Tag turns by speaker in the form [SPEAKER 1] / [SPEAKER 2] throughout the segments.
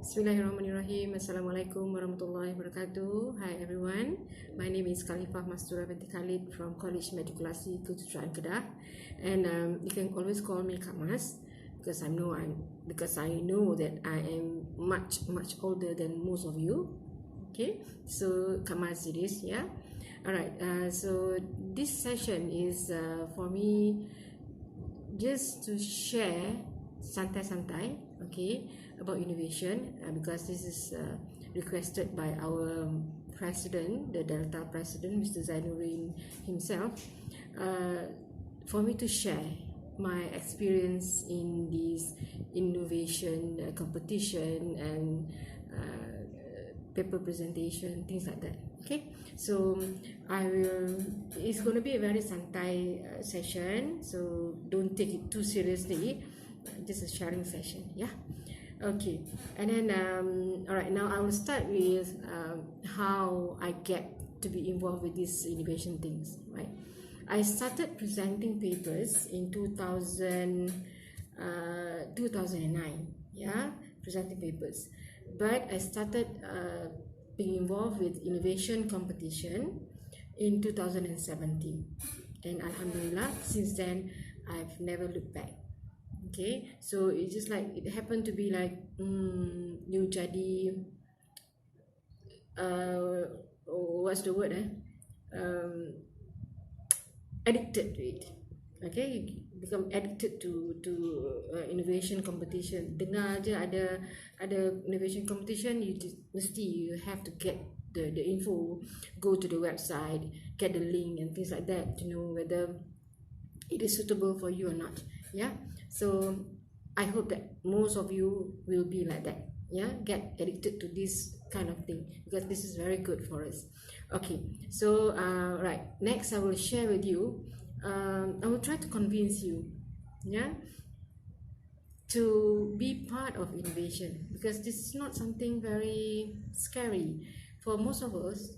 [SPEAKER 1] Bismillahirrahmanirrahim. Assalamualaikum warahmatullahi wabarakatuh. Hi everyone. My name is Khalifah Mastura binti Khalid from College Matrikulasi Kejuruteraan Kedah, and you can always call me Kak Mas because I know that I am much older than most of you. Okay, so Kak Mas it is, yeah. Alright, so this session is for me just to share santai-santai, okay, about innovation, because this is requested by our president, the Delta president, Mr. Zainuddin himself, for me to share my experience in this innovation competition and paper presentation, things like that. Okay, so it's going to be a very santai session, so don't take it too seriously, just a sharing session, yeah. Okay, and then all right, now I will start with how I get to be involved with these innovation things, right? I started presenting papers in 2009, yeah, presenting papers, but I started being involved with innovation competition in 2017, and alhamdulillah, since then I've never looked back. Okay, so it's just like it happened to be like you jadi what's the word addicted to it. Okay, you become addicted to innovation competition. Dengar je ada innovation competition, you have to get the info, go to the website, get the link and things like that to know whether it is suitable for you or not. Yeah, so I hope that most of you will be like that, yeah, get addicted to this kind of thing, because this is very good for us. Okay, so right, next I will share with you, I will try to convince you, yeah, to be part of innovation, because this is not something very scary for most of us.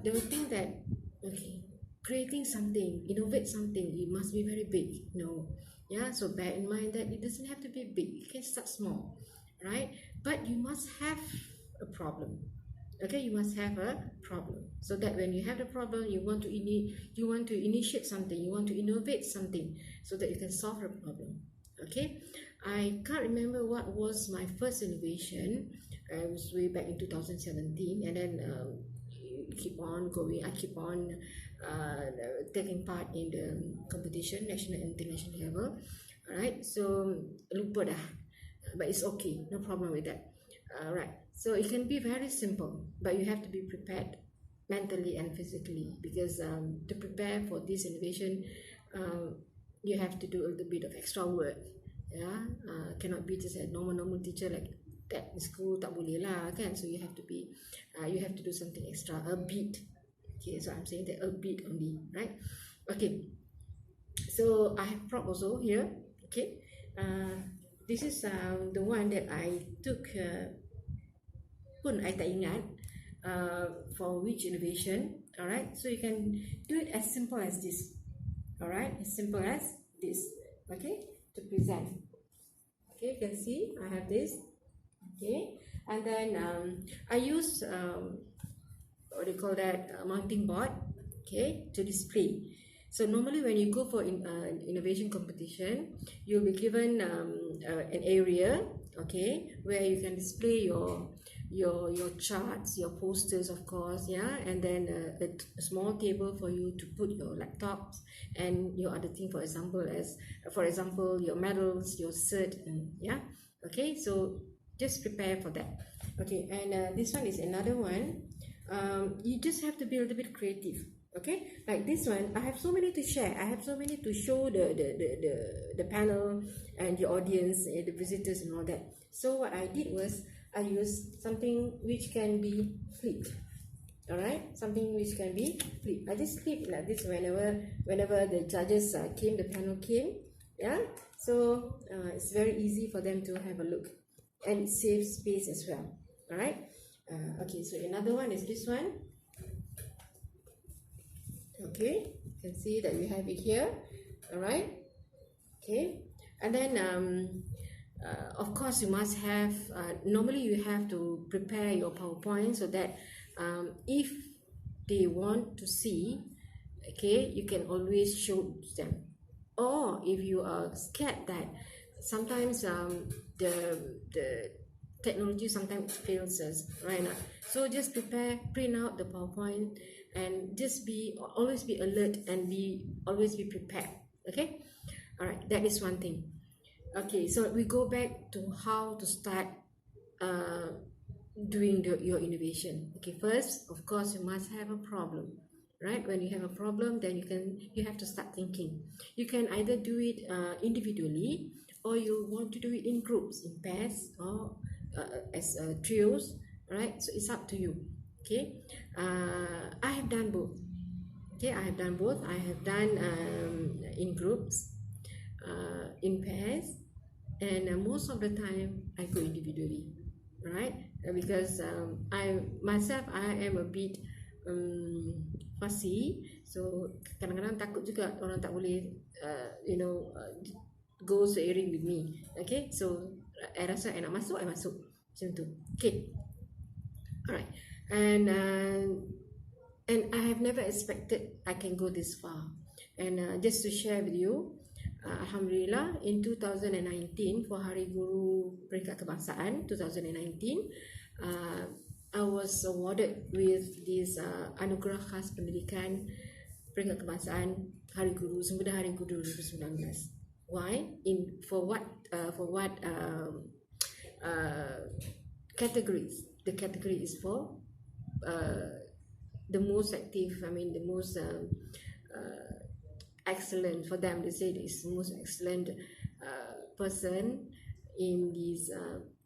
[SPEAKER 1] They will think that, okay, creating something, innovate something, it must be very big. No, yeah, so bear in mind that it doesn't have to be big, it can start small, right? But you must have a problem. Okay, you must have a problem, so that when you have the problem, you want to initiate something, you want to innovate something, so that you can solve the problem. Okay, I can't remember what was my first innovation. It was way back in 2017, and then keep on going. I keep on taking part in the competition, national and international level. Alright, so lupa dah, but it's okay, no problem with that. Right, so it can be very simple, but you have to be prepared mentally and physically, because to prepare for this innovation, you have to do a little bit of extra work. Yeah, cannot be just a normal teacher like that in school, tak boleh lah kan. So you have to do something extra, a bit. Okay, so I'm saying that a bit only, right? Okay, so I have prop also here. Okay, this is the one that I took, pun I tak ingat for which innovation. Alright, so you can do it as simple as this. Alright, as simple as this. Okay, to present. Okay, you can see I have this. Okay, and then I use what do you call that, mounting board, okay, to display. So normally when you go for innovation competition, you'll be given an area, okay, where you can display your charts, your posters, of course, yeah, and then a small table for you to put your laptops and your other thing, for example your medals, your cert, and yeah. Okay, so just prepare for that. Okay, and this one is another one. You just have to be a little bit creative. Okay, like this one, I have so many to share, I have so many to show the panel and the audience, the visitors and all that. So what I did was I used something which can be flipped. Alright, something which can be flipped. I just flip like this whenever the judges came, the panel came, yeah. So it's very easy for them to have a look, and it saves space as well. Alright, okay, so another one is this one. Okay, you can see that we have it here. Alright, okay, and then Of course, you must have, normally you have to prepare your PowerPoint so that if they want to see, okay, you can always show them. Or if you are scared that sometimes the technology sometimes fails us, right now, so just prepare, print out the PowerPoint, and just be always be alert and always be prepared. Okay, all right, that is one thing. Okay, so we go back to how to start uh, doing your innovation. Okay, first, of course, you must have a problem, right? When you have a problem, then you have to start thinking. You can either do it individually, or you want to do it in groups, in pairs, or as trios, right? So it's up to you. Okay, I have done both. Okay, I have done both. I have done in groups, in pairs, and most of the time I go individually, right? Because I myself, I am a bit fussy, so kadang-kadang takut juga orang tak boleh go seiring with me. Okay, so I rasa I nak masuk, I masuk macam tu. Okay, alright. And I have never expected I can go this far. And just to share with you, Alhamdulillah, in 2019, for Hari Guru Peringkat Kebangsaan 2019, I was awarded with this Anugerah Khas Pendidikan Peringkat Kebangsaan Hari Guru, Sempena Hari Guru 2019. Why? For what categories? The category is for the most active, the most excellent. For them, they say it's the most excellent person in this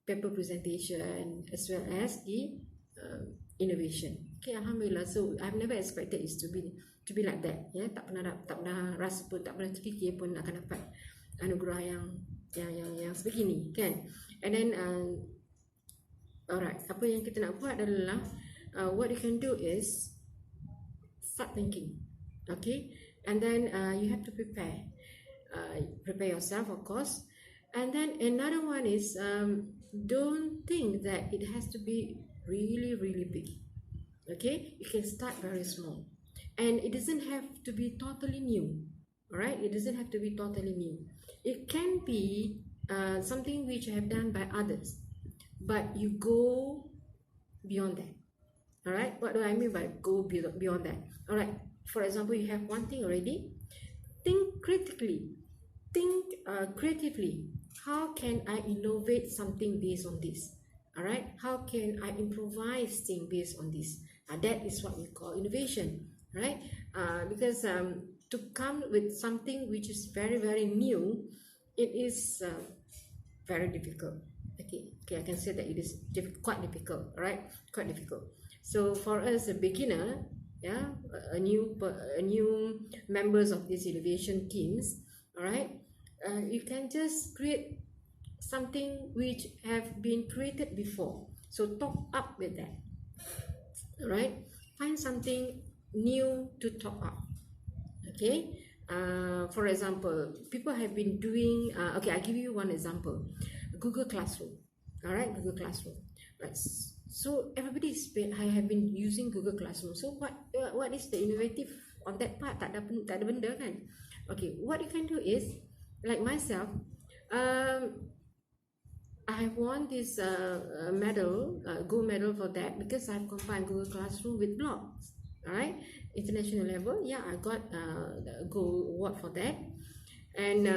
[SPEAKER 1] paper presentation, as well as the innovation. Okay, Alhamdulillah. So I've never expected it to be like that. Ya, tak pernah rasa pun, tak pernah terfikir pun akan dapat anugerah yang sebegini, kan? And then alright, apa yang kita nak buat adalah what you can do is start thinking. Okay, and then you have to prepare yourself, of course. And then another one is don't think that it has to be really big. Okay, you can start very small, and it doesn't have to be totally new. All right, it doesn't have to be totally new. It can be something which you have done by others, but you go beyond that. All right, what do I mean by go beyond that? All right, for example, you have one thing already. Think critically, think creatively. How can I innovate something based on this? All right, how can I improvise things based on this? That is what we call innovation, right? Because to come with something which is very new, it is very difficult. Okay, I can say that it is quite difficult, right? Quite difficult. So for us, a beginner, yeah, a new members of these innovation teams, all right, you can just create something which have been created before. So top up with that, all right. Find something new to top up. Okay. For example, people have been doing. Okay, I'll give you one example. Google Classroom. All right, Google Classroom. Right. So everybody have been using Google Classroom. So what is the innovative on that part? Tak ada benda kan? Okay, what you can do is, like myself, I have won this medal, gold medal for that, because I've combined Google Classroom with blogs. All right, international level. Yeah, I got the gold award for that. And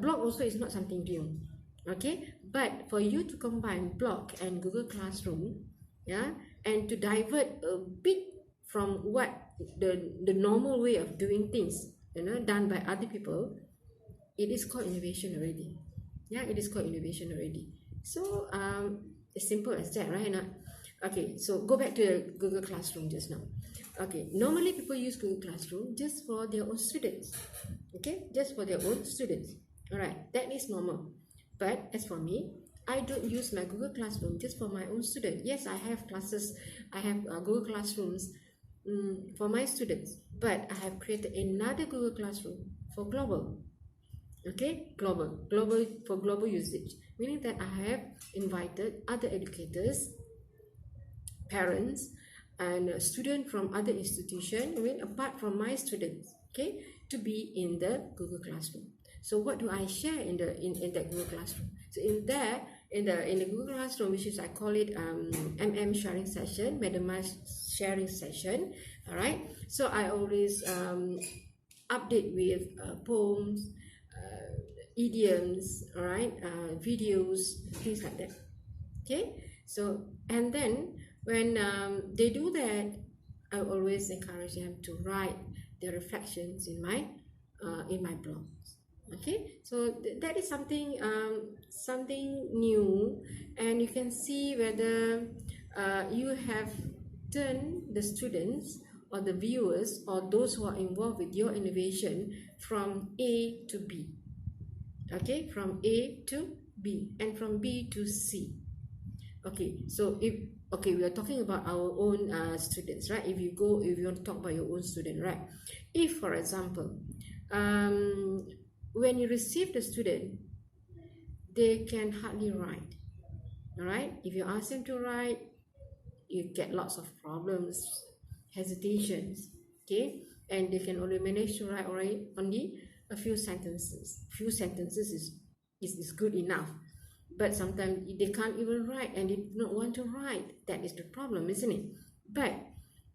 [SPEAKER 1] blog also is not something new. Okay, but for you to combine blog and Google Classroom, yeah, and to divert a bit from what the normal way of doing things, done by other people, it is called innovation already. Yeah, it is called innovation already. So it's simple as that, right? Okay, so go back to Google Classroom just now. Okay, normally people use Google Classroom just for their own students. Okay, just for their own students. All right, that is normal. But as for me, I don't use my Google Classroom just for my own students. Yes, I have classes, I have Google Classrooms for my students, but I have created another Google Classroom for global. Okay, global for global usage, meaning that I have invited other educators, parents, and students from other institution, I mean apart from my students, okay, to be in the Google Classroom. So what do I share in that Google Classroom? So in there, in the Google Classroom, which is I call it MM sharing session, Madamized sharing session. All right, so I always update with poems, idioms, all right, videos, things like that. Okay, so and then when they do that, I always encourage them to write their reflections in my blogs. Okay, so that is something new, and you can see whether you have turned the students or the viewers or those who are involved with your innovation from A to B. Okay, from A to B and from B to C. Okay, so if we are talking about our own students, right? If you want to talk about your own student, right? If, for example, when you receive the student, they can hardly write. All right, if you ask them to write, you get lots of problems, hesitations. Okay, and they can only manage to write only a few sentences. Few sentences is good enough, but sometimes they can't even write and they do not want to write. That is the problem, isn't it? But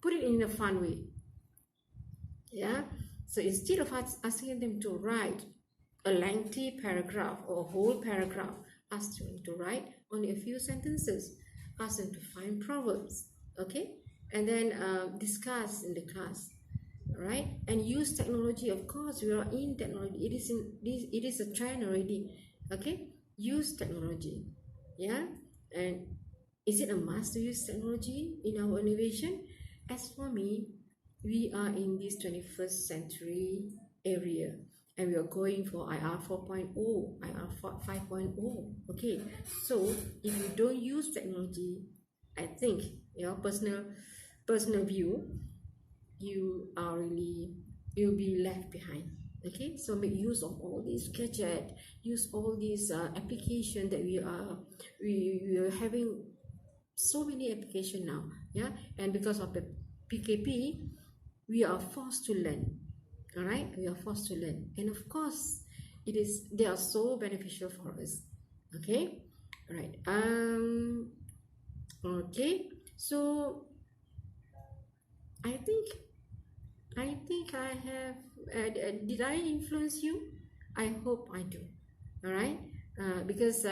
[SPEAKER 1] put it in a fun way. Yeah, so instead of asking them to write a lengthy paragraph or a whole paragraph, ask them to write only a few sentences. Ask them to find proverbs, okay, and then discuss in the class, right? And use technology. Of course, we are in technology. It is a trend already. Okay, use technology. Yeah, and is it a must to use technology in our innovation? As for me, we are in this 21st century area, and we are going for IR 4.0, IR 5.0. Okay, so if you don't use technology, I think your personal view, you'll be left behind. Okay, so make use of all these gadget, use all these application that we are having so many application now. Yeah, and because of the PKP, we are forced to learn. All right, we are forced to learn, and of course they are so beneficial for us. Okay, all right. Okay, so I think I have. Did I influence you? I hope I do. All right, because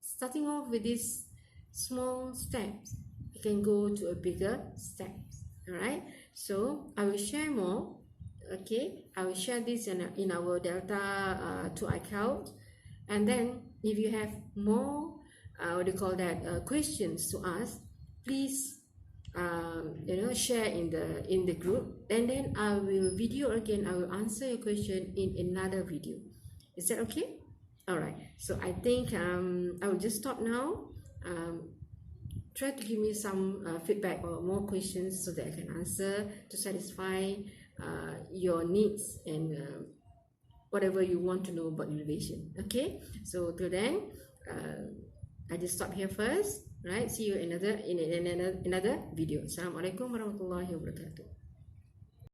[SPEAKER 1] starting off with these small steps, you can go to a bigger steps. All right, so I will share more. Okay, I will share this in our Delta 2 account, and then if you have more what do you call that questions to ask, please share in the group, and then I will video again. I will answer your question in another video. Is that okay? All right, so I think I will just stop now. Try to give me some feedback or more questions so that I can answer to satisfy your needs and whatever you want to know about innovation. Okay, so till then, I just stop here first. Right, see you in another video. Assalamualaikum warahmatullahi wabarakatuh.